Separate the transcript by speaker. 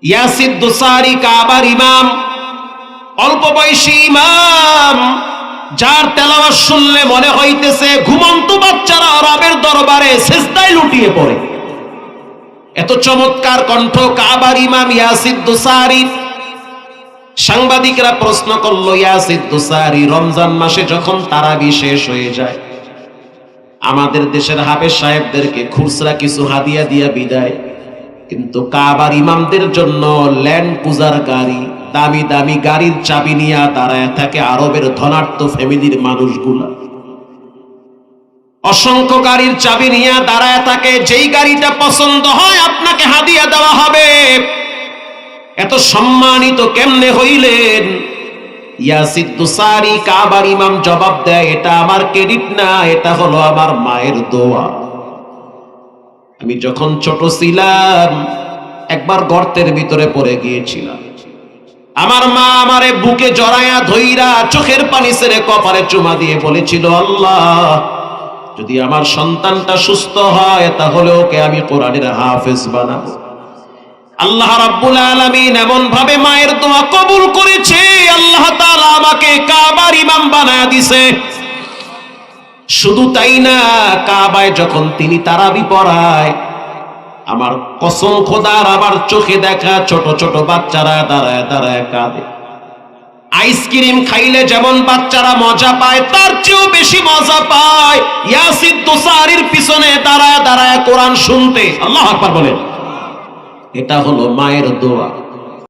Speaker 1: ইয়াসির দুসারি কাবার ইমাম, অল্প বয়সী ইমাম, যার তেলাওয়াত শুনলে মনে হইতেছে ঘুমন্ত বাচ্চারা রবের দরবারে সিজদায় লুটিয়ে পড়ে। এত চমৎকার কণ্ঠ কাবার ইমাম ইয়াসির দুসারি। সাংবাদিকরা প্রশ্ন করলো, ইয়াসির দুসারি, রমজান মাসে যখন তারাবি শেষ হয়ে যায় আমাদের দেশের হাফেজ সাহেবদেরকে খুচরা কিছু হাদিয়া দিয়া বিদায়, কিন্তু কাবার ইমামদের জন্য ল্যান্ড ক্রুজার গাড়ি, দামি দামি গাড়ির চাবি নিয়ে দাঁড়ায় থাকে আরবের ধনাঢ্য ফ্যামিলির মানুষগুলা। অসংখ্য গাড়ির চাবি নিয়ে দাঁড়ায় থাকে, যেই গাড়িটা পছন্দ হয় আপনাকে হাদিয়া দেওয়া হবে। এত সম্মানিত কেমনে হইলেন? ইয়াসির দুসারি কাবার ইমাম জবাব দেয়, এটা আমার ক্রেডিট না, এটা হলো আমার মায়ের দোয়া। আমি যখন ছোট ছিলাম একবার গর্তের ভিতরে পড়ে গিয়েছিলাম, আমার মা আমারে বুকে জড়ায়া ধইরা চোখের পানি ছেড়ে কপালে চুমা দিয়ে বলেছিল, আল্লাহ যদি আমার সন্তানটা সুস্থ হয় তাহলে ওকে আমি কোরআনের হাফেজ বানাবো। আল্লাহ রাব্বুল আলামিন এমন ভাবে মায়ের দোয়া কবুল করেছে, আল্লাহ তাআলা আমাকে কাবার ইমাম বানায়া দিয়েছে। শুধু তাই না, কাবায় যখন তিনি তারাবি পড়ায়, আমার কসম খোদার আমার চোখে দেখা ছোট ছোট বাচ্চারা দাঁড়ায় দাঁড়ায় কাঁদে। আইসক্রিম খাইলে যেমন বাচ্চারা মজা পায় তার চেয়েও বেশি মজা পায় ইয়াসির দুসারির পিছনে দাঁড়ায় দাঁড়ায় কোরআন শুনতে। আল্লাহু আকবার বলেন। এটা হলো মায়ের দোয়া।